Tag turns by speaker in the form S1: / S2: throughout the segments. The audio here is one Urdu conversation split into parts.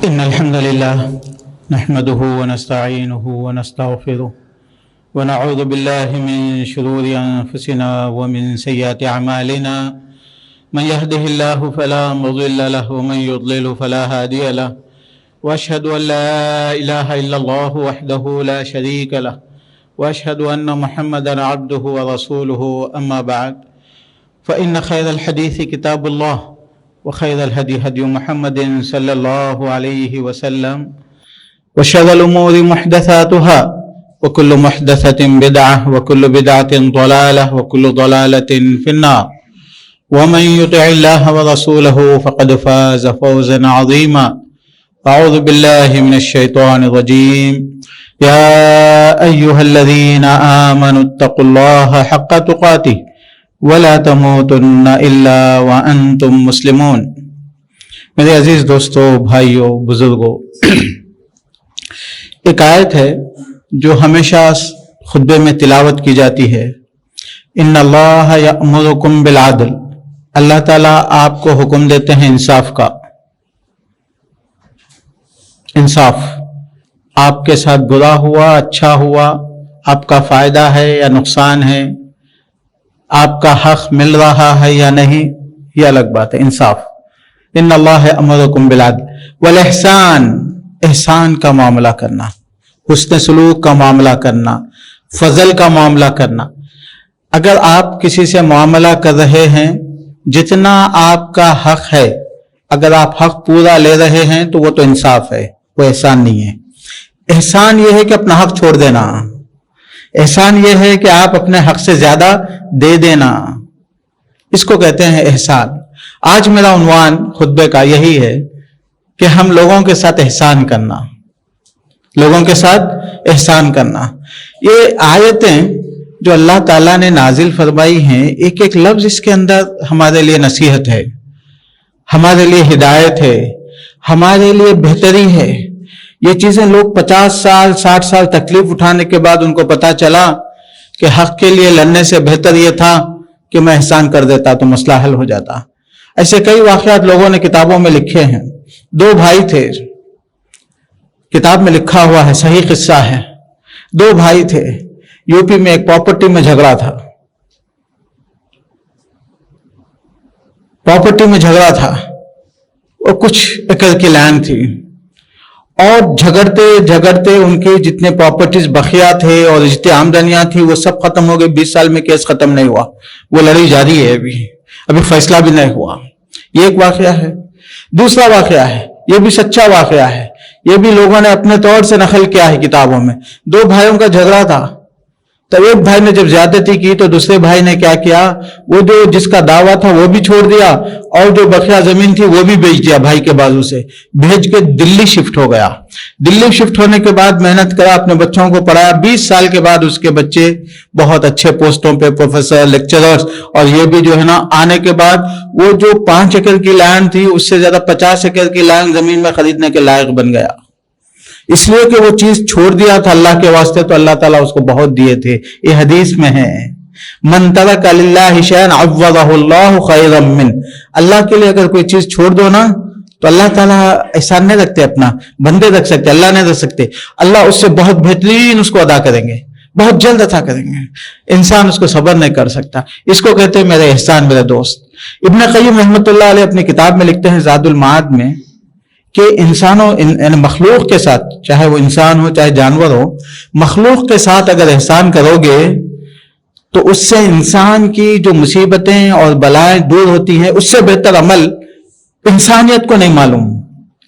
S1: إن الحمد لله نحمده ونستعينه ونستغفره ونعوذ بالله من شرور أنفسنا ومن سيئات أعمالنا من يهده الله فلا مضل له ومن يضلل فلا هادي له وأشهد أن لا إله إلا الله وحده لا شريك له وأشهد أن محمدا عبده ورسوله أما بعد فإن خير الحديث كتاب الله وخير الهدي هدي محمد صلى الله عليه وسلم وشر الأمور محدثاتها وكل محدثة بدعة وكل بدعة ضلالة وكل ضلالة في النار ومن يطع الله ورسوله فقد فاز فوزا عظيما. أعوذ بالله من الشيطان الرجيم. يا أيها الذين آمنوا اتقوا الله حق تقاته ولا تموتن الا وانتم مسلمون. میرے عزیز دوستو، بھائیو، بزرگوں، ایک آیت ہے جو ہمیشہ خطبے میں تلاوت کی جاتی ہے. ان اللہ یأمرکم بالعدل. اللہ تعالیٰ آپ کو حکم دیتے ہیں انصاف کا. انصاف، آپ کے ساتھ برا ہوا، اچھا ہوا، آپ کا فائدہ ہے یا نقصان ہے، آپ کا حق مل رہا ہے یا نہیں، یہ الگ بات ہے. انصاف. ان اللہ امرکم بالعدل والاحسان. احسان کا معاملہ کرنا، حسن سلوک کا معاملہ کرنا، فضل کا معاملہ کرنا. اگر آپ کسی سے معاملہ کر رہے ہیں، جتنا آپ کا حق ہے، اگر آپ حق پورا لے رہے ہیں تو وہ تو انصاف ہے، وہ احسان نہیں ہے. احسان یہ ہے کہ اپنا حق چھوڑ دینا. احسان یہ ہے کہ آپ اپنے حق سے زیادہ دے دینا. اس کو کہتے ہیں احسان. آج میرا عنوان خطبے کا یہی ہے کہ ہم لوگوں کے ساتھ احسان کرنا، لوگوں کے ساتھ احسان کرنا. یہ آیتیں جو اللہ تعالیٰ نے نازل فرمائی ہیں، ایک ایک لفظ اس کے اندر ہمارے لیے نصیحت ہے، ہمارے لیے ہدایت ہے، ہمارے لیے بہتری ہے. یہ چیزیں لوگ 50 سال 60 سال تکلیف اٹھانے کے بعد ان کو پتا چلا کہ حق کے لیے لڑنے سے بہتر یہ تھا کہ میں احسان کر دیتا تو مسئلہ حل ہو جاتا. ایسے کئی واقعات لوگوں نے کتابوں میں لکھے ہیں. 2 بھائی تھے، کتاب میں لکھا ہوا ہے، صحیح قصہ ہے. 2 بھائی تھے، یو پی میں ایک پراپرٹی میں جھگڑا تھا. اور کچھ ایکڑ کی لینڈ تھی، اور جھگڑتے ان کے جتنے پراپرٹیز بقیہ تھے اور جتنے آمدنیاں تھی وہ سب ختم ہو گئے. 20 سال میں کیس ختم نہیں ہوا، وہ لڑائی جاری ہے، ابھی فیصلہ بھی نہیں ہوا. یہ ایک واقعہ ہے. دوسرا واقعہ ہے، یہ بھی سچا واقعہ ہے، یہ بھی لوگوں نے اپنے طور سے نقل کیا ہے کتابوں میں. 2 بھائیوں کا جھگڑا تھا، تو ایک بھائی نے جب زیادتی کی تو دوسرے بھائی نے کیا کیا، وہ جو جس کا دعویٰ تھا وہ بھی چھوڑ دیا، اور جو بقیہ زمین تھی وہ بھی بیچ دیا. بھائی کے بازو سے بھیج کے دلی شفٹ ہو گیا. دلی شفٹ ہونے کے بعد محنت کرا، اپنے بچوں کو پڑھایا. 20 سال کے بعد اس کے بچے بہت اچھے پوسٹوں پہ، پروفیسر، لیکچررز. اور یہ بھی جو ہے نا، آنے کے بعد وہ جو 5 ایکڑ کی لینڈ تھی اس سے زیادہ 50 ایکڑ کی لینڈ زمین میں خریدنے کے لائق بن گیا. اس لیے کہ وہ چیز چھوڑ دیا تھا اللہ کے واسطے، تو اللہ تعالیٰ اس کو بہت دیے تھے. یہ حدیث میں ہے، من ترک للہ شیئا عوضہ اللہ خیرا من. اللہ کے لیے اگر کوئی چیز چھوڑ دو نا تو اللہ تعالیٰ احسان نہیں رکھتے، اپنا بندے رکھ سکتے، اللہ نہیں رکھ سکتے. اللہ اس سے بہت بہترین اس کو ادا کریں گے، بہت جلد عطا کریں گے. انسان اس کو صبر نہیں کر سکتا. اس کو کہتے ہیں میرے احسان. میرے دوست ابن قیم رحمۃ اللہ علیہ اپنی کتاب میں لکھتے ہیں زاد المعاد میں کہ انسانوں یعنی مخلوق کے ساتھ، چاہے وہ انسان ہو چاہے جانور ہو، مخلوق کے ساتھ اگر احسان کرو گے تو اس سے انسان کی جو مصیبتیں اور بلائیں دور ہوتی ہیں. اس سے بہتر عمل انسانیت کو نہیں معلوم،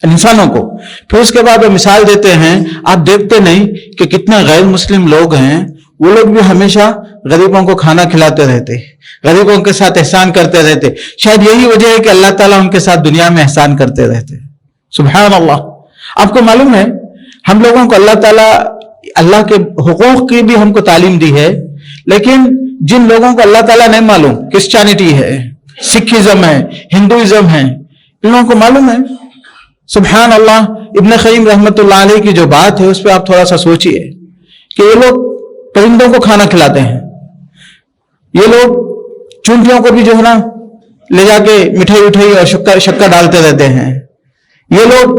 S1: انسانوں کو. پھر اس کے بعد وہ مثال دیتے ہیں، آپ دیکھتے نہیں کہ کتنے غیر مسلم لوگ ہیں، وہ لوگ بھی ہمیشہ غریبوں کو کھانا کھلاتے رہتے، غریبوں کے ساتھ احسان کرتے رہتے. شاید یہی وجہ ہے کہ اللہ تعالیٰ ان کے ساتھ دنیا میں احسان کرتے رہتے. سبحان اللہ. آپ کو معلوم ہے ہم لوگوں کو اللہ تعالیٰ اللہ کے حقوق کی بھی ہم کو تعلیم دی ہے، لیکن جن لوگوں کو اللہ تعالیٰ نہیں معلوم، کرسچینٹی ہے، سکھزم ہے، ہندوازم ہے، ان لوگوں کو معلوم ہے. سبحان اللہ. ابن قیم رحمۃ اللہ علیہ کی جو بات ہے اس پہ آپ تھوڑا سا سوچئے کہ یہ لوگ پرندوں کو کھانا کھلاتے ہیں، یہ لوگ چونٹیوں کو بھی جو ہے نا لے جا کے مٹھائی اور شکر ڈالتے رہتے ہیں. یہ لوگ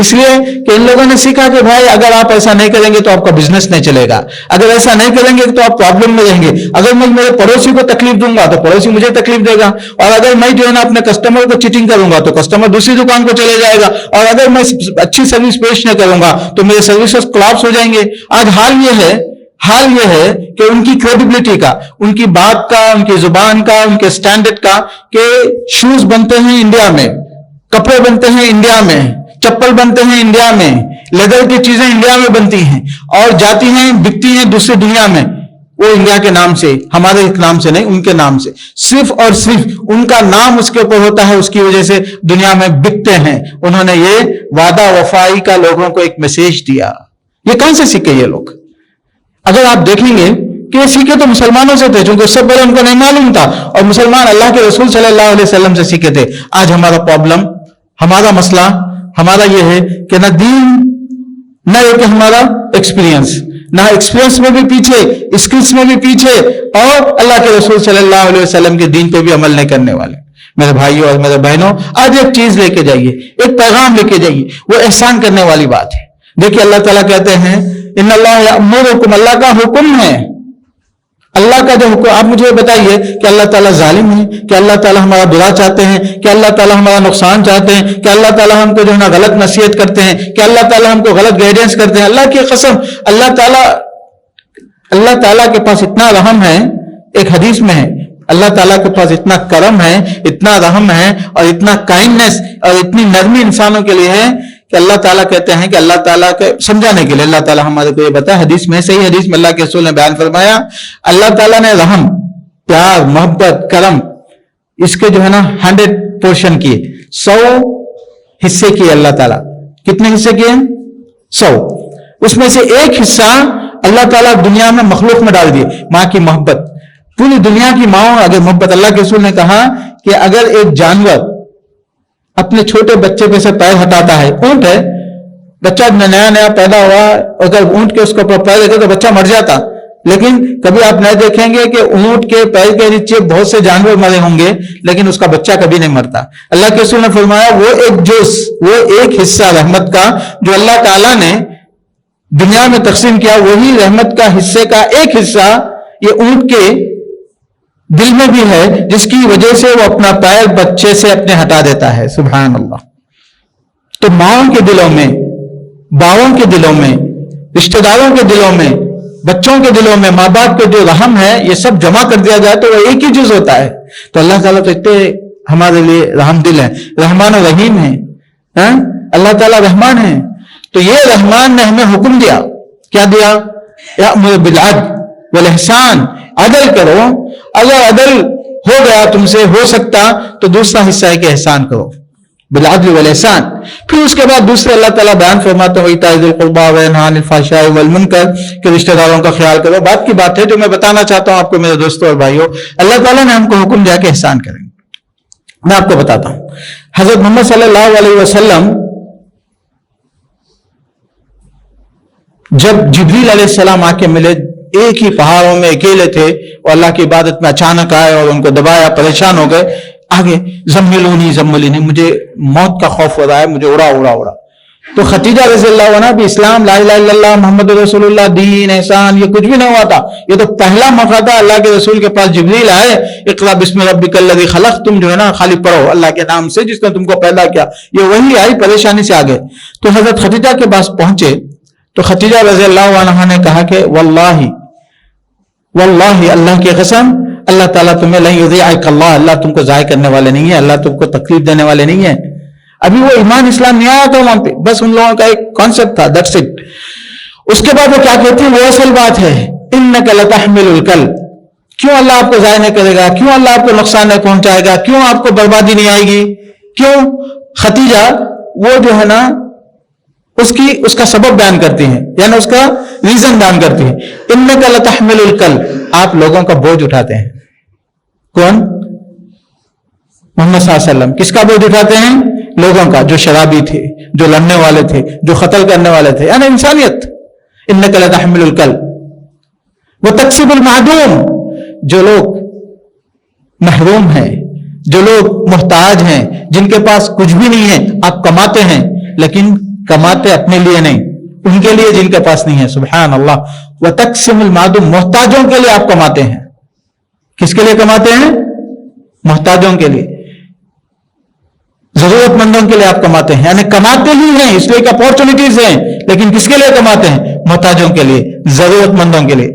S1: اس لیے کہ ان لوگوں نے سیکھا کہ بھائی اگر آپ ایسا نہیں کریں گے تو آپ کا بزنس نہیں چلے گا, اگر ایسا نہیں کریں گے تو آپ پرابلم میں رہیں گے, اگر میں میرے پڑوسی کو تکلیف دوں گا تو پڑوسی مجھے تکلیف دے گا, اور اگر میں جو ہے نا اپنے کسٹمر کو چیٹنگ کروں گا تو کسٹمر دوسری دکان کو چلے جائے گا, اور اگر میں اچھی سروس پیش نہ کروں گا تو میرے سروسز کولاپس ہو جائیں گے. آج حال یہ ہے کہ ان کی کریڈیبلٹی کا, ان کی بات کا, ان کی زبان کا, ان کے سٹینڈرڈ کا, کہ شوز بنتے ہیں انڈیا میں, کپڑے بنتے ہیں انڈیا میں, چپل بنتے ہیں انڈیا میں, لیدر کی چیزیں انڈیا میں بنتی ہیں اور جاتی ہیں بکتی ہیں دوسری دنیا میں, وہ انڈیا کے نام سے, ہمارے نام سے نہیں, ان کے نام سے, صرف اور صرف ان کا نام اس کے اوپر ہوتا ہے, اس کی وجہ سے دنیا میں بکتے ہیں. انہوں نے یہ وعدہ وفائی کا لوگوں کو ایک میسج دیا. یہ کہاں سے سیکھے یہ لوگ؟ اگر آپ دیکھیں گے کہ یہ سیکھے تو مسلمانوں سے تھے, چونکہ اس سے پہلے ان کو نہیں معلوم تھا, اور مسلمان اللہ کے رسول صلی اللہ علیہ وسلم سے سیکھے تھے. آج ہمارا پرابلم, ہمارا مسئلہ ہمارا یہ ہے کہ نہ دین, نہ یہ کہ ہمارا ایکسپیرینس, نہ ایکسپیرینس میں بھی پیچھے, اسکلس میں بھی پیچھے, اور اللہ کے رسول صلی اللہ علیہ وسلم کے دین پہ بھی عمل نہیں کرنے والے. میرے بھائیوں اور میرے بہنوں, آج ایک چیز لے کے جائیے, ایک پیغام لے کے جائیے, وہ احسان کرنے والی بات ہے. دیکھیے اللہ تعالیٰ کہتے ہیں ان اللہ یأمرکم, اللہ کا حکم ہے, اللہ کا جو حکم. آپ مجھے بتائیے کہ اللہ تعالیٰ ظالم ہے, کہ اللہ تعالیٰ ہمارا برا چاہتے ہیں, کہ اللہ تعالیٰ ہمارا نقصان چاہتے ہیں, کہ اللہ تعالیٰ ہم کو جو ہے نا غلط نصیحت کرتے ہیں, کہ اللہ تعالیٰ ہم کو غلط گائیڈنس کرتے ہیں؟ اللہ کی قسم, اللہ تعالیٰ کے پاس اتنا رحم ہے. ایک حدیث میں ہے اللہ تعالیٰ کے پاس اتنا کرم ہے, اتنا رحم ہے, اور اتنا کائنڈنس اور اتنی نرمی انسانوں کے لیے ہے کہ اللہ تعالیٰ کہتے ہیں کہ اللہ تعالیٰ کے سمجھانے کے لیے اللہ تعالیٰ ہمارے کو یہ بتایا حدیث میں, صحیح حدیث میں اللہ کے رسول نے بیان فرمایا, اللہ تعالیٰ نے رحم, پیار, محبت, کرم, اس کے جو ہے نا 100% کیے, 100 حصے کیے اللہ تعالیٰ. کتنے حصے کیے؟ 100. اس میں سے ایک حصہ اللہ تعالیٰ دنیا میں مخلوق میں ڈال دیے, ماں کی محبت. پوری دنیا کی ماں اگر محبت, اللہ کے رسول نے کہا کہ اگر ایک جانور اپنے چھوٹے بچے پہ سے پیر ہٹاتا ہے, اونٹ ہے, بچہ نیا پیدا ہوا, اگر اونٹ کے اس کو پیر دیتے تو بچہ مر جاتا, لیکن کبھی آپ نہیں دیکھیں گے کہ اونٹ کے پیر کے نیچے بہت سے جانور مرے ہوں گے لیکن اس کا بچہ کبھی نہیں مرتا. اللہ کے رسول نے فرمایا وہ ایک جز, وہ ایک حصہ رحمت کا جو اللہ تعالیٰ نے دنیا میں تقسیم کیا, وہی رحمت کا حصے کا ایک حصہ یہ اونٹ کے دل میں بھی ہے, جس کی وجہ سے وہ اپنا پیر بچے سے اپنے ہٹا دیتا ہے. سبحان اللہ. تو ماؤں کے دلوں میں, باؤں کے دلوں میں, رشتہ داروں کے دلوں میں, بچوں کے دلوں میں ماں باپ کے جو رحم ہے یہ سب جمع کر دیا جائے تو وہ ایک ہی جز ہوتا ہے. تو اللہ تعالیٰ تو اتنے ہمارے لیے رحم دل ہے, رحمان و رحیم ہے. اللہ تعالیٰ رحمان ہے. تو یہ رحمان نے ہمیں حکم دیا, کیا دیا؟ یأمر بالعدل والاحسان, عدل کرو. اگر عدل ہو گیا تم سے, ہو سکتا تو دوسرا حصہ ہے کہ احسان کرو, بالعدل والاحسان. پھر اس کے بعد دوسرے اللہ تعالیٰ بیان فرماتے ہیں وَإِيتَاءِ ذِي الْقُرْبَىٰ وَيَنْهَىٰ عَنِ الْفَحْشَاءِ وَالْمُنكَرِ, کہ رشتہ داروں کا خیال کرو. بات کی بات ہے جو میں بتانا چاہتا ہوں آپ کو میرے دوستوں اور بھائیوں, اللہ تعالیٰ نے ہم کو حکم دیا کہ احسان کریں. میں آپ کو بتاتا ہوں, حضرت محمد صلی اللہ علیہ وسلم جب جبریل علیہ السلام آ کے ملے, ایک ہی پہاڑوں میں اکیلے تھے, اور اللہ کی عبادت میں اچانک آئے اور ان کو دبایا, پریشان ہو گئے. آگے زملونی, مجھے موت کا خوف ہو رہا ہے, مجھے اڑا. تو خدیجہ رضی اللہ عنہ بھی اسلام, لا الہ الا اللہ محمد رسول اللہ, دین, احسان, یہ کچھ بھی نہیں ہوا تھا. یہ تو پہلا موقع تھا اللہ کے رسول کے پاس جبریل آئے, اقرا بسم ربک الذی خلق, تم جو ہے نا خالی پڑھو اللہ کے نام سے جس نے تم کو پیدا کیا. یہ وہی آئی, پریشانی سے آگے. تو حضرت خدیجہ کے پاس پہنچے تو خدیجہ رضی اللہ عنہ نے کہا کہ واللہ اللہ کی قسم, اللہ تعالیٰ تمہیں لن یضیعک اللہ, اللہ تم کو ضائع کرنے والے نہیں ہے, اللہ تم کو تکلیف دینے والے نہیں ہے. ابھی وہ ایمان اسلام نہیں آیا تھا وہاں پہ, بس ان لوگوں کا ایک کانسیپٹ تھا, دیٹس اٹ. اس کے بعد وہ کیا کہتے ہیں, وہ اصل بات ہے, انک لتحمل الکلب, کیوں اللہ آپ کو ضائع نہیں کرے گا, کیوں اللہ آپ کو نقصان نہیں پہنچائے گا, کیوں آپ کو بربادی نہیں آئے گی, کیوں؟ خدیجہ وہ جو ہے نا اس کا سبب بیان کرتی ہیں, یعنی اس کا ریزن بیان کرتی ہیں. انک لتحمل الکلب, آپ لوگوں کا بوجھ اٹھاتے ہیں. کون؟ محمد صلی اللہ علیہ وسلم. کس کا بوجھ اٹھاتے ہیں؟ لوگوں کا, جو شرابی تھے, جو لڑنے والے تھے, جو قتل کرنے والے تھے, یعنی انسانیت. انک لتحمل الکلب وتکسب المعدوم, جو لوگ محروم ہیں, جو لوگ محتاج ہیں, جن کے پاس کچھ بھی نہیں ہے, آپ کماتے ہیں لیکن کماتے اپنے لیے نہیں, ان کے لیے جن کے پاس نہیں ہے. سبحان اللہ. وَتَقْسِمُ الْمَعْدُومَ, محتاجوں کے لیے آپ کماتے ہیں. کس کے لیے کماتے ہیں؟ محتاجوں کے لیے, ضرورت مندوں کے لیے آپ کماتے ہیں. یعنی کماتے ہی ہیں اس لیے کہ اپورچونٹیز ہیں, لیکن کس کے لیے کماتے ہیں؟ محتاجوں کے لیے, ضرورت مندوں کے لیے.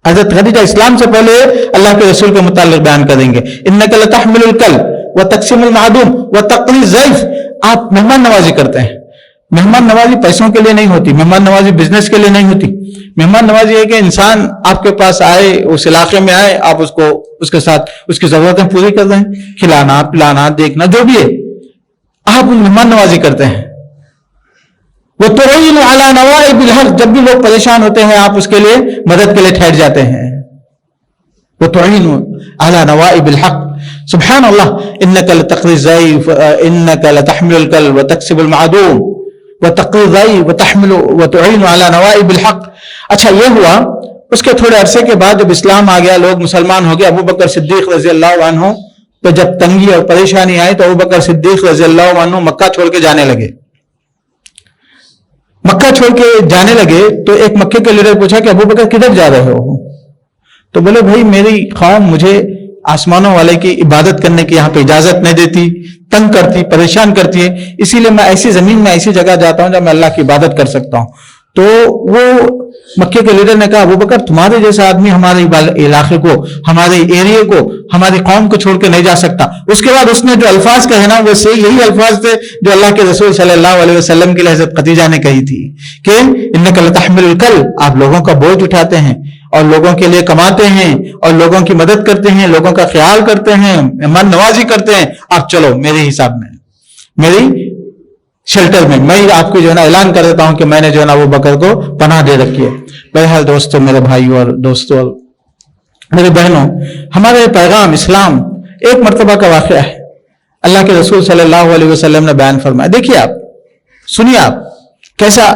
S1: حضرت خدیجہ اسلام سے پہلے اللہ کے رسول کے متعلق بیان کریں گے, اِنَّكَ لَتَحْمِلُ الْكَلْبَ وَتَقْسِمُ الْمَعْدُومَ وَتَقْرِي الضَّيْفَ. آپ مہمان نوازی کرتے ہیں. مہمان نوازی پیسوں کے لیے نہیں ہوتی, مہمان نوازی بزنس کے لیے نہیں ہوتی. مہمان نوازی ہے کہ انسان آپ کے پاس آئے, اس علاقے میں آئے, آپ اس کو اس کے ساتھ اس کی ضرورتیں پوری کر دیں, کھلانا پلانا دیکھنا جو بھی ہے, آپ مہمان نوازی کرتے ہیں. وہ تُعِينُ عَلَى نَوَائِبِ الْحَقِّ, جب بھی لوگ پریشان ہوتے ہیں آپ اس کے لیے مدد کے لیے ٹھہر جاتے ہیں. وہ تُعِينُ عَلَى نَوَائِبِ الْحَقِّ. سبحان اللہ. إِنَّكَ لَتَقْرِي الضَّيْفَ إِنَّكَ لَتَحْمِلُ الْكَلْبَ وَتَكْسِبُ الْمَعْدُومَ وَتَقْرِي الضَّيْفَ وَتُعِينُ عَلَى نَوَائِبِ الْحَقِّ. اچھا یہ ہوا. اس کے تھوڑے عرصے کے بعد جب اسلام آ گیا, لوگ مسلمان ہو گئے, ابو بکر صدیق رضی اللہ عنہ پہ جب تنگی اور پریشانی آئی تو ابو بکر صدیق رضی اللہ عنہ مکہ چھوڑ کے جانے لگے. مکہ چھوڑ کے جانے لگے تو ایک مکے کے لیڈر پوچھا کہ ابو بکر کدھر جا رہے ہو؟ تو بولے بھائی میری قوم مجھے آسمانوں والے کی عبادت کرنے کی یہاں پہ اجازت نہیں دیتی, تنگ کرتی, پریشان کرتی ہے, اسی لیے میں ایسی زمین میں ایسی جگہ جاتا ہوں جب میں اللہ کی عبادت کر سکتا ہوں. تو وہ مکے کے لیڈر نے کہا ابو بکر تمہارے جیسا آدمی ہمارے علاقے کو, ہمارے ایریے کو, ہماری قوم کو چھوڑ کے نہیں جا سکتا. اس کے بعد اس نے جو الفاظ کہے نا وہ صحیح یہی الفاظ تھے جو اللہ کے رسول صلی اللہ علیہ وسلم کے لیے حضرت خدیجہ نے کہی تھی کہ اِنَّكَ لَتَحْمِلُ الْكَلْبَ, آپ لوگوں کا بوجھ اٹھاتے ہیں اور لوگوں کے لیے کماتے ہیں اور لوگوں کی مدد کرتے ہیں, لوگوں کا خیال کرتے ہیں, مہمان نوازی کرتے ہیں. آپ چلو میرے حساب میں, میری شیلٹر میں, میں آپ کو جو ہے نا اعلان کر دیتا ہوں کہ میں نے جو ہے نا ابو بکر کو پناہ دے رکھی ہے. بہرحال دوستو, میرے بھائیو اور دوستو, میرے بہنوں, ہمارے پیغام اسلام ایک مرتبہ کا واقعہ ہے. اللہ کے رسول صلی اللہ علیہ وسلم نے بیان فرمایا. دیکھیے آپ, سنیے آپ, کیسا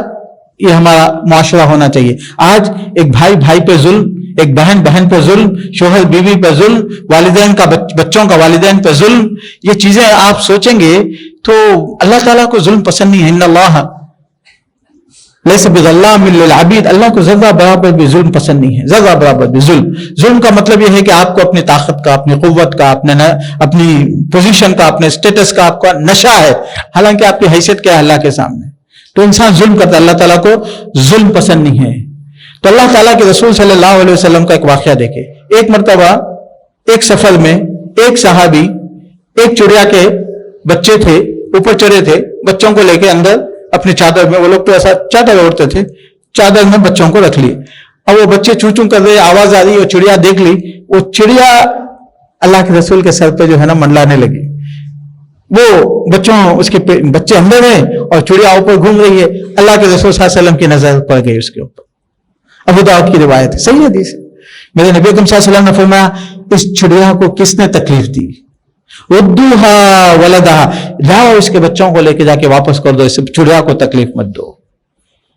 S1: یہ ہمارا معاشرہ ہونا چاہیے. آج ایک بھائی بھائی پہ ظلم, ایک بہن بہن پہ ظلم, شوہر بیوی پہ ظلم, والدین کا بچوں کا والدین پہ ظلم, یہ چیزیں آپ سوچیں گے تو اللہ تعالیٰ کو ظلم پسند نہیں ہے. ان اللہ لیس بظلام للعبید, اللہ کو ذرہ برابر بھی ظلم پسند نہیں ہے, ذرہ برابر بھی ظلم. ظلم کا مطلب یہ ہے کہ آپ کو اپنی طاقت کا, اپنی قوت کا, اپنی پوزیشن کا, اپنے اسٹیٹس کا آپ کا نشہ ہے, حالانکہ آپ کی حیثیت کیا ہے اللہ کے سامنے. تو انسان ظلم کرتا ہے, اللہ تعالیٰ کو ظلم پسند نہیں ہے. تو اللہ تعالیٰ کے رسول صلی اللہ علیہ وسلم کا ایک واقعہ دیکھے. ایک مرتبہ ایک سفر میں ایک صحابی ایک چڑیا کے بچے تھے, اوپر چڑھے تھے, بچوں کو لے کے اندر اپنی چادر میں, وہ لوگ تو ایسا چادر اوڑھتے تھے, چادر میں بچوں کو رکھ لیے. اب وہ بچے چوں چوں کر رہے, آواز آ رہی, وہ چڑیا دیکھ لی, وہ چڑیا اللہ کے رسول کے سر پہ جو ہے نا منڈلانے لگی. وہ بچوں اس کے بچے اندر ہیں اور چڑیا اوپر گھوم رہی ہے. اللہ کے رسول صلی اللہ علیہ وسلم کی نظر پڑ گئی اس کے اوپر. ابو داؤد کی روایت ہے, صحیح حدیث ہے. میرے نبی اکرم صلی اللہ علیہ وسلم نے فرمایا اس چڑیا کو کس نے تکلیف دی؟ ردوها ولدها, جاؤ اس کے بچوں کو لے کے جا کے واپس کر دو, اس چڑیا کو تکلیف مت دو.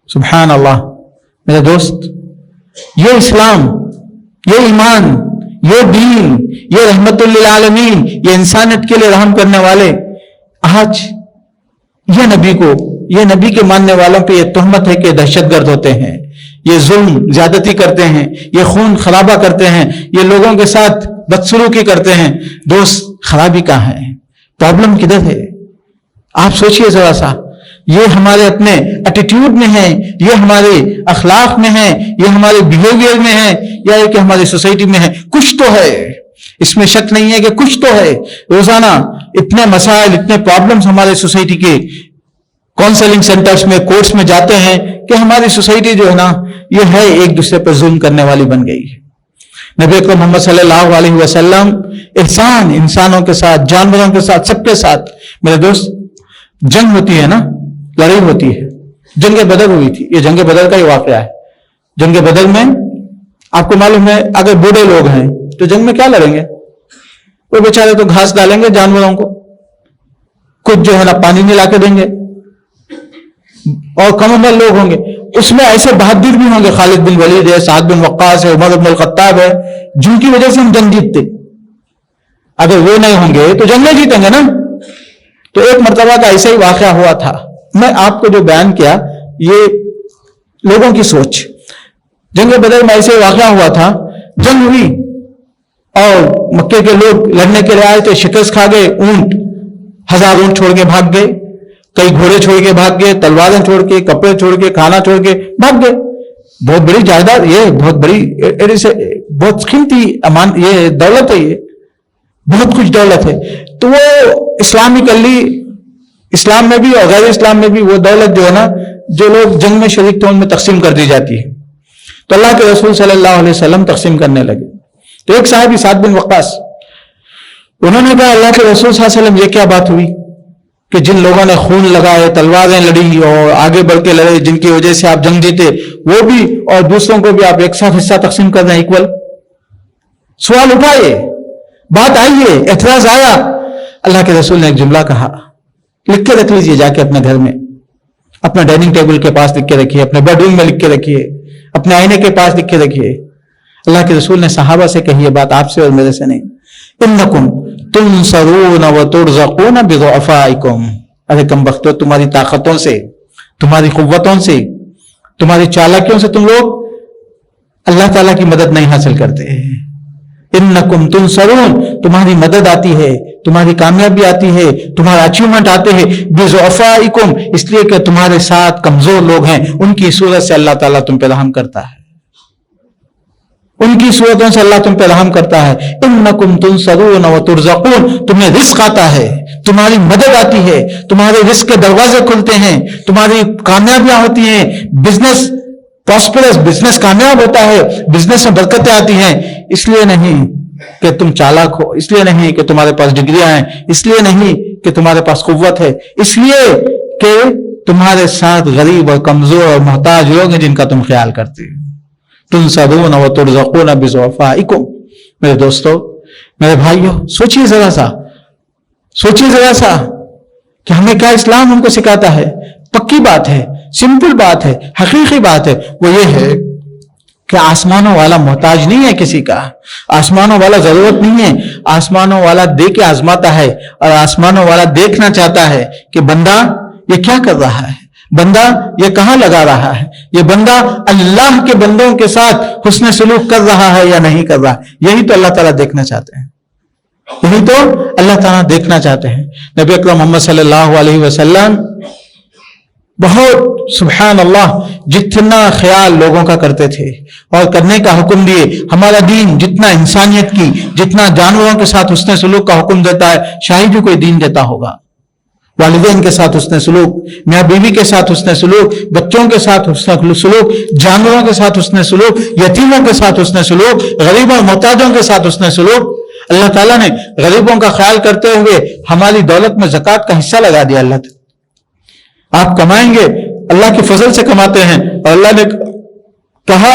S1: سبحان اللہ. میرے دوست, یہ اسلام, یہ ایمان, یہ دین, یہ رحمت للعالمین, یہ انسانیت کے لیے رحم کرنے والے, آج یہ نبی کو, یہ نبی کے ماننے والوں پہ یہ تہمت ہے کہ دہشت گرد ہوتے ہیں, یہ ظلم زیادتی کرتے ہیں, یہ خون خرابہ کرتے ہیں, یہ لوگوں کے ساتھ بدسلوکی کرتے ہیں. دوست, خرابی کہاں ہے؟ پرابلم کدھر ہے؟ آپ سوچئے ذرا سا. یہ ہمارے اپنے ایٹیٹیوڈ میں ہے, یہ ہمارے اخلاق میں ہے, یہ ہمارے بیہیویئر میں ہے, یا یہ کہ ہماری سوسائٹی میں ہے؟ کچھ تو ہے, اس میں شک نہیں ہے کہ کچھ تو ہے. روزانہ اتنے مسائل, اتنے پرابلمز ہمارے سوسائٹی کے کاؤنسلنگ سینٹرز میں, کورٹس میں جاتے ہیں کہ ہماری سوسائٹی جو ہے نا یہ ہے ایک دوسرے پر ظلم کرنے والی بن گئی ہے. نبی اکرم محمد صلی اللہ علیہ وسلم احسان, انسانوں کے ساتھ, جانوروں کے ساتھ, سب کے ساتھ. میرے دوست, جنگ ہوتی ہے نا, لڑائی ہوتی ہے. جنگ بدر ہوئی تھی, یہ جنگ بدر کا ہی واقعہ ہے. جنگ بدر میں آپ کو معلوم ہے اگر بوڑھے لوگ ہیں تو جنگ میں کیا لڑیں گے؟ وہ بیچارے تو گھاس ڈالیں گے جانوروں کو, کچھ جو ہے نا پانی نہیں لا کے دیں گے, اور کم عمر لوگ ہوں گے. اس میں ایسے بہادر بھی ہوں گے, خالد بن ولید ہے, سعد بن وقاص ہے, عمر بن الخطاب ہے, جن کی وجہ سے ہم جنگ جیتتے. اگر وہ نہیں ہوں گے تو جنگ نہیں جیتیں گے نا. تو ایک مرتبہ کا ایسا ہی واقعہ ہوا تھا. میں آپ کو جو بیان کیا یہ لوگوں کی سوچ. جنگ بدر میں ایسے واقعہ ہوا تھا, جنگ ہوئی اور مکے کے لوگ لڑنے کے لیے آئے تھے, شکست کھا گئے, اونٹ 1000 اونٹ چھوڑ کے بھاگ گئے, کئی گھوڑے چھوڑ کے بھاگ گئے, تلواریں چھوڑ کے, کپڑے چھوڑ کے, کھانا چھوڑ کے بھاگ گئے. بہت بڑی جائیداد, یہ بہت بڑی, بہت قیمتی امان, یہ دولت ہے, یہ بہت کچھ دولت ہے. تو وہ اسلامکلی, اسلام میں بھی اور غیر اسلام میں بھی وہ دولت جو ہے نا, جو لوگ جنگ میں شریک تھے ان میں تقسیم کر دی جاتی ہے. تو اللہ کے رسول صلی اللہ علیہ وسلم تقسیم کرنے لگے. تو ایک صحابی سعد بن وقاص, انہوں نے کہا اللہ کے رسول صلی اللہ علیہ وسلم یہ کیا بات ہوئی کہ جن لوگوں نے خون لگائے, تلواریں لڑی اور آگے بڑھ کے لڑے, جن کی وجہ سے آپ جنگ جیتے, وہ بھی اور دوسروں کو بھی آپ ایک ساتھ حصہ تقسیم کر رہے ہیں ایکول. سوال اٹھائے, بات آئی ہے, اعتراض آیا. اللہ کے رسول نے ایک جملہ کہا, لکھ کے رکھ لیجئے جا کے اپنے گھر میں, اپنا ڈائننگ ٹیبل کے پاس لکھ کے رکھیے, اپنے بیڈ روم میں لکھ کے رکھیے, اپنے آئینے کے پاس لکھ کے رکھیے. اللہ کے رسول نے صحابہ سے کہی یہ بات, آپ سے اور میرے سے نہیں. انکم تنصرون وترزقون بضعفائکم, ارے کم بختو, تمہاری طاقتوں سے, تمہاری قوتوں سے, تمہاری چالاکیوں سے تم لوگ اللہ تعالیٰ کی مدد نہیں حاصل کرتے. انکم تنصرون, تمہاری مدد آتی ہے, تمہاری کامیابی آتی ہے, تمہارا اچیومنٹ آتے ہیں بضعفائکم, اس لیے کہ تمہارے ساتھ کمزور لوگ ہیں, ان کی صورت سے اللہ تعالیٰ تم پہ رحم کرتا ہے, ان کی صورتوں سے اللہ تم پہ رحم کرتا ہے. انکم تنصرون وترزقون, تمہیں رزق آتا ہے, تمہاری مدد آتی ہے, تمہارے رزق کے دروازے کھلتے ہیں, تمہاری کامیابیاں ہوتی ہیں, بزنس پراسپرس, بزنس کامیاب ہوتا ہے, بزنس میں برکتیں آتی ہیں. اس لیے نہیں کہ تم چالاک ہو, اس لیے نہیں کہ تمہارے پاس ڈگریاں ہیں, اس لیے نہیں کہ تمہارے پاس قوت ہے, اس لیے کہ تمہارے ساتھ غریب اور کمزور اور محتاج لوگ ہیں جن کا تم خیال کرتے ہو. تنصرون وترزقون بضعفائکم. میرے دوستو, میرے بھائیو, سوچیے ذرا سا کہ ہمیں کیا اسلام ہم کو سکھاتا ہے. پکی بات ہے, سمپل بات ہے, حقیقی بات ہے. وہ یہ ہے کہ آسمانوں والا محتاج نہیں ہے کسی کا, آسمانوں والا ضرورت نہیں ہے, آسمانوں والا دے کے آزماتا ہے, اور آسمانوں والا دیکھنا چاہتا ہے کہ بندہ یہ کیا کر رہا ہے, بندہ یہ کہاں لگا رہا ہے, یہ بندہ اللہ کے بندوں کے ساتھ حسن سلوک کر رہا ہے یا نہیں کر رہا. یہی تو اللہ تعالیٰ دیکھنا چاہتے ہیں, یہی تو اللہ تعالیٰ دیکھنا چاہتے ہیں. نبی اکرم محمد صلی اللہ علیہ وسلم بہت سبحان اللہ جتنا خیال لوگوں کا کرتے تھے اور کرنے کا حکم دیے. ہمارا دین جتنا انسانیت کی, جتنا جانوروں کے ساتھ حسن سلوک کا حکم دیتا ہے, شاید ہی کوئی دین دیتا ہوگا. والدین کے ساتھ حسن سلوک, میاں بیوی کے ساتھ حسن سلوک, بچوں کے ساتھ حسن سلوک, جانوروں کے ساتھ حسن سلوک, یتیموں کے ساتھ حسن سلوک, غریبوں اور محتاجوں کے ساتھ حسن سلوک. اللہ تعالیٰ نے غریبوں کا خیال کرتے ہوئے ہماری دولت میں زکوٰۃ کا حصہ لگا دیا. اللہ تعالیٰ آپ کمائیں گے, اللہ کے فضل سے کماتے ہیں, اور اللہ نے کہا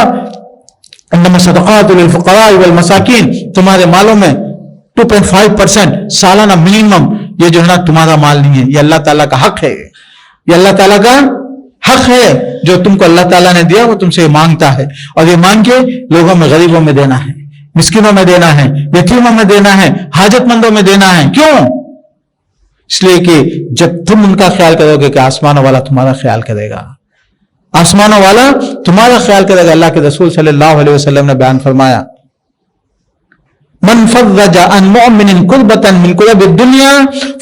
S1: انما الصدقات للفقراء والمساکین, تمہارے مالوں میں 2.5% سالانہ منیمم یہ جو ہے نا تمہارا مال نہیں ہے, یہ اللہ تعالیٰ کا حق ہے, یہ اللہ تعالیٰ کا حق ہے. جو تم کو اللہ تعالیٰ نے دیا وہ تم سے مانگتا ہے, اور یہ مانگ کے لوگوں میں, غریبوں میں دینا ہے, مسکینوں میں دینا ہے, یتیموں میں دینا ہے, حاجت مندوں میں دینا ہے. کیوں؟ اس لیے کہ جب تم ان کا خیال کرو گے کہ آسمانوں والا تمہارا خیال کرے گا, آسمانوں والا تمہارا خیال کرے گا. اللہ کے رسول صلی اللہ علیہ وسلم نے بیان فرمایا, من فرج عن مؤمن كربة من كرب الدنيا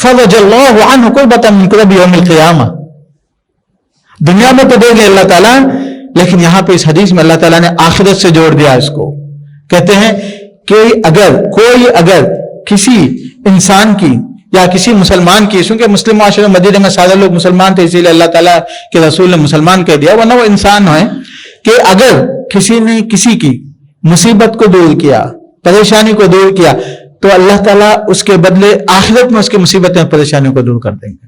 S1: فرج الله عنه كربة من كرب يوم القيامة. دنیا میں تو دے گے اللہ تعالیٰ, لیکن یہاں پہ اس حدیث میں اللہ تعالیٰ نے آخرت سے جوڑ دیا اس کو. کہتے ہیں کہ اگر کسی انسان کی یا کسی مسلمان کی, چونکہ مسلم معاشرے مدینے میں سارے لوگ مسلمان تھے, اسی لیے اللہ تعالیٰ کے رسول نے مسلمان کہہ دیا, ورنہ وہ انسان ہے کہ اگر کسی نے کسی کی مصیبت کو دور کیا, پریشانی کو دور کیا, تو اللہ تعالیٰ اس کے بدلے آخرت میں اس کی مصیبتیں پریشانیوں کو دور کر دیں گے.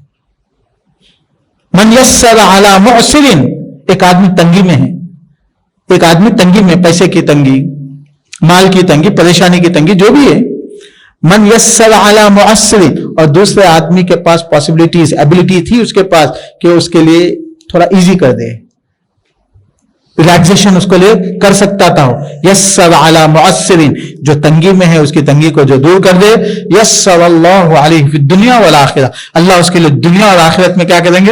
S1: من یسر علی معسر, ایک آدمی تنگی میں ہے, ایک آدمی تنگی میں, پیسے کی تنگی, مال کی تنگی, پریشانی کی تنگی, جو بھی ہے. من یسر علی معسر, اور دوسرے آدمی کے پاس پاسبلٹیز, ایبلٹی تھی اس کے پاس کہ اس کے لیے تھوڑا ایزی کر دے, ریلیکسیشن اس کو لیے کر سکتا تھا. یسر علی معسر, جو تنگی میں ہے اس کی تنگی کو جو دور کر دے. یسر اللہ علیہ فی الدنیا والآخرہ, اللہ اس کے لیے دنیا اور آخرت میں کیا کریں گے,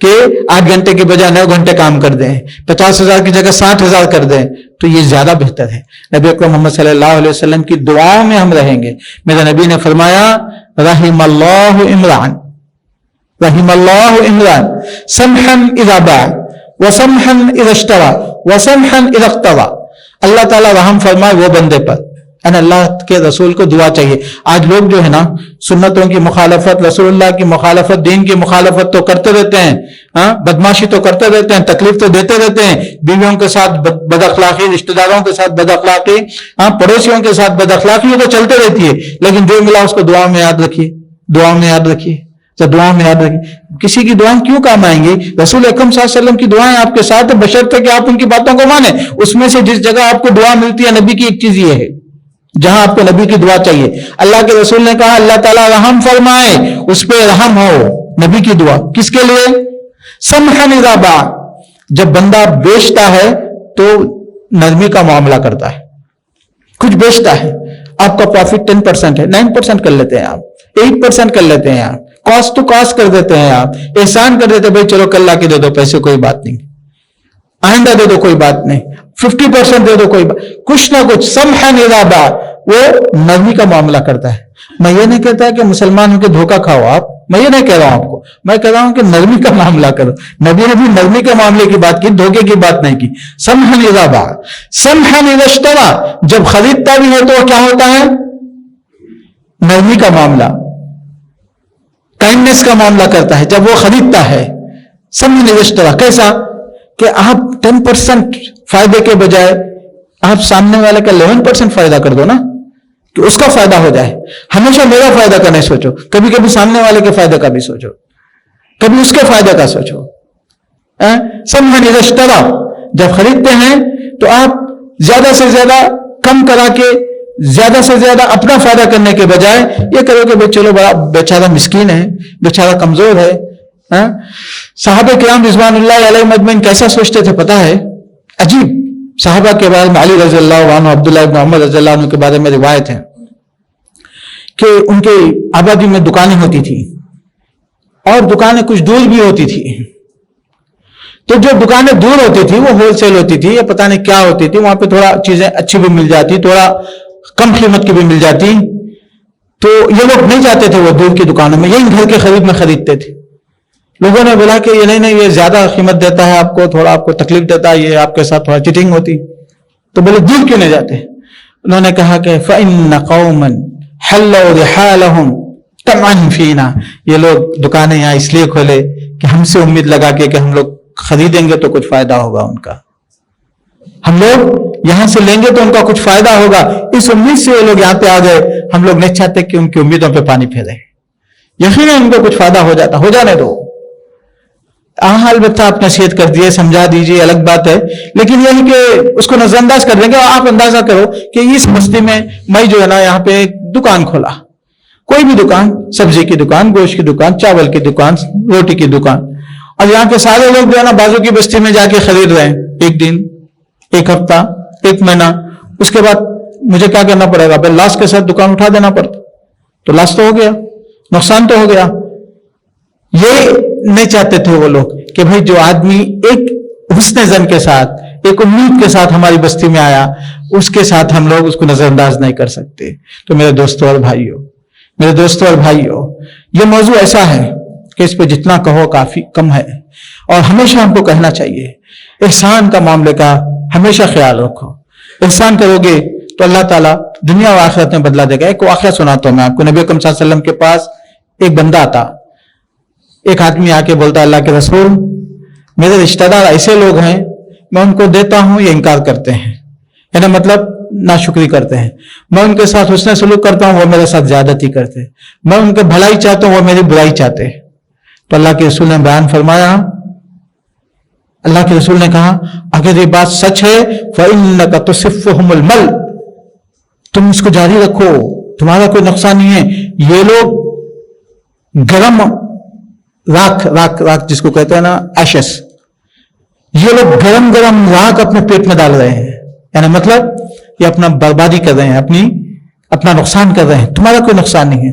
S1: کہ 8 گھنٹے کے بجائے 9 گھنٹے کام کر دیں، 50,000 کی جگہ 60,000 کر دیں، تو یہ زیادہ بہتر ہے۔ نبی اکرم محمد صلی اللہ علیہ وسلم کی دعاؤں میں ہم رہیں گے۔ میرے نبی نے فرمایا رحم اللہ عمران سمحا اذا باع وسمحا اذا اشترى وسمحا اذا اقتضى۔ اللہ تعالیٰ رحم فرمائے وہ بندے پر، یعنی اللہ کے رسول کو دعا چاہیے۔ آج لوگ جو ہے نا سنتوں کی مخالفت، رسول اللہ کی مخالفت، دین کی مخالفت تو کرتے رہتے ہیں، بدماشی تو کرتے رہتے ہیں، تکلیف تو دیتے رہتے ہیں، بیویوں کے ساتھ بد اخلاقی، رشتہ داروں کے ساتھ بد اخلاقی، پڑوسیوں کے ساتھ بد اخلاقی تو چلتے رہتی ہے، لیکن جو ملا اس کو دعا میں یاد رکھیے، دعا میں یاد رکھیے، دعا میں یاد رکھیے۔ کسی کی دعائیں کیوں کام آئیں گی؟ رسول اکرم صلی اللہ علیہ وسلم کی دعائیں آپ کے ساتھ، بشرطے کہ آپ ان کی باتوں کو مانیں۔ اس میں سے جس جگہ آپ کو دعا ملتی ہے نبی کی ایک چیز یہ ہے جہاں آپ کو نبی کی دعا چاہیے۔ اللہ کے رسول نے کہا اللہ تعالیٰ رحم فرمائے، اس پہ رحم ہو۔ نبی کی دعا کس کے لیے؟ سمحا اذا باع، جب بندہ بیچتا ہے تو نرمی کا معاملہ کرتا ہے۔ کچھ بیچتا ہے، آپ کا پروفٹ 10% ہے، 9% کر لیتے ہیں آپ، 8% کر لیتے ہیں آپ، کاسٹ ٹو کاسٹ کر دیتے ہیں آپ، احسان کر دیتے ہیں، بھائی چلو کل لا کے دے دو پیسے، کوئی بات نہیں، آئندہ دے دو کوئی بات نہیں، 50% دے دو کوئی بات، کچھ نہ کچھ۔ سمحا اذا باع، وہ نرمی کا معاملہ کرتا ہے۔ میں یہ نہیں کہتا کہ مسلمان ہو کے دھوکہ کھاؤ آپ، میں یہ نہیں کہہ رہا ہوں آپ کو، میں کہہ رہا ہوں کہ نرمی کا معاملہ کرو۔ نبی نے بھی نرمی کے معاملے کی بات کی، دھوکے کی بات نہیں کی۔ سمحا اذا باع سمحا اذا اشترى، جب خریدتا بھی ہے تو وہ کیا ہوتا ہے؟ نرمی کا معاملہ، کائنڈنس کا معاملہ کرتا ہے جب وہ خریدتا ہے۔ سمحا اذا اشترى، کیسا کہ آپ 10% فائدے کے بجائے آپ سامنے والے کا 11% فائدہ کر دو نا، کہ اس کا فائدہ ہو جائے۔ ہمیشہ میرا فائدہ کا نہیں سوچو، کبھی کبھی سامنے والے کے فائدے کا بھی سوچو، کبھی اس کے فائدے کا سوچو۔ سمحا اذا اشترى، جب خریدتے ہیں تو آپ زیادہ سے زیادہ کم کرا کے زیادہ سے زیادہ اپنا فائدہ کرنے کے بجائے یہ کرو کہ چلو بڑا بیچارہ مسکین ہے، بیچارہ کمزور ہے۔ صحابہ کرام رضوان اللہ علیہ مجمعین کیسا سوچتے تھے پتہ ہے؟ عجیب۔ صحابہ کے بارے میں علی رضی اللہ عنہ، عبداللہ ابن عمر رضی اللہ عنہ کے بارے میں روایت ہے کہ ان کے آبادی میں دکانیں ہوتی تھی اور دکانیں کچھ دور بھی ہوتی تھی، تو جو دکانیں دور ہوتی تھی وہ ہول سیل ہوتی تھی یا پتہ نہیں کیا ہوتی تھی، وہاں پہ تھوڑا چیزیں اچھی بھی مل جاتی، تھوڑا کم قیمت کی بھی مل جاتی، تو یہ لوگ نہیں جاتے تھے وہ دور کی دکانوں میں، یہی گھر کے قریب میں خریدتے تھے۔ لوگوں نے بولا کہ یہ نہیں یہ زیادہ قیمت دیتا ہے آپ کو، تھوڑا آپ کو تکلیف دیتا ہے، یہ آپ کے ساتھ تھوڑا چیٹنگ ہوتی، تو بولے دور کیوں نہیں جاتے؟ انہوں نے کہا کہ فَإِنَّ قَوْمًا حَلَّوْا رِحَالَهُمْ طَمْعًا فِينَا، یہ لوگ دکانیں یہاں اس لیے کھولے کہ ہم سے امید لگا کے کہ ہم لوگ خریدیں گے تو کچھ فائدہ ہوگا ان کا، ہم لوگ یہاں سے لیں گے تو ان کا کچھ فائدہ ہوگا، اس امید سے وہ لوگ یہاں پہ آ گئے۔ ہم لوگ نہیں چاہتے کہ ان کی امیدوں پہ پانی پھیرے، یقیناً ان کو کچھ فائدہ ہو جاتا، ہو جانے دو۔ البتہ آپ نصیحت کر دیے، سمجھا دیجیے، الگ بات ہے، لیکن یہ ہے کہ اس کو نظر انداز کر دیں گے۔ آپ اندازہ کرو کہ اس بستی میں جو ہے نا یہاں پہ ایک دکان کھولا، کوئی بھی دکان، سبزی کی دکان، گوشت کی دکان، چاول کی دکان، روٹی کی دکان، اور یہاں پہ سارے لوگ جو ہے نا بازو کی بستی میں جا کے خرید رہے ہیں، ایک دن، ایک ہفتہ، ایک مہینہ، اس کے بعد مجھے کیا کرنا پڑے گا؟ پھر لاس کے ساتھ دکان اٹھا دینا پڑتا، تو لاس تو ہو گیا، نقصان تو ہو گیا۔ یہ نہیں چاہتے تھے وہ لوگ کہ بھائی جو آدمی ایک حسن زن کے ساتھ، ایک امید کے ساتھ ہماری بستی میں آیا، اس کے ساتھ ہم لوگ اس کو نظر انداز نہیں کر سکتے۔ تو میرے دوستوں اور بھائیوں، یہ موضوع ایسا ہے کہ اس پہ جتنا کہو کافی کم ہے، اور ہمیشہ ہم کو کہنا چاہیے احسان کا معاملے کا ہمیشہ خیال رکھو۔ احسان کرو گے تو اللہ تعالیٰ دنیا و آخرت میں بدلہ دے گا۔ ایک واقعہ سناتا ہوں میں آپ کو۔ نبی اکرم صلی اللہ علیہ وسلم کے پاس ایک بندہ آتا، ایک آدمی آ کے بولتا اللہ کے رسول میرے رشتہ دار ایسے لوگ ہیں، میں ان کو دیتا ہوں یہ انکار کرتے ہیں، یعنی مطلب ناشکری کرتے ہیں، میں ان کے ساتھ حسن سلوک کرتا ہوں وہ میرے ساتھ زیادتی کرتے ہیں، میں ان کے بھلائی چاہتا ہوں وہ میری برائی چاہتے ہیں۔ تو اللہ کے رسول نے بیان فرمایا، اللہ کے رسول نے کہا اگر یہ بات سچ ہے فَإِنَّكَ تُصِفُّهُمُ الْمَلْ، تم اس کو جاری رکھو، تمہارا کوئی نقصان نہیں ہے۔ یہ لوگ گرم راکھ جس کو کہتے ہیں نا ایشس، یہ لوگ گرم راکھ اپنے پیٹ میں ڈال رہے ہیں، یعنی مطلب یہ اپنا بربادی کر رہے ہیں، اپنا نقصان کر رہے ہیں، تمہارا کوئی نقصان نہیں ہے۔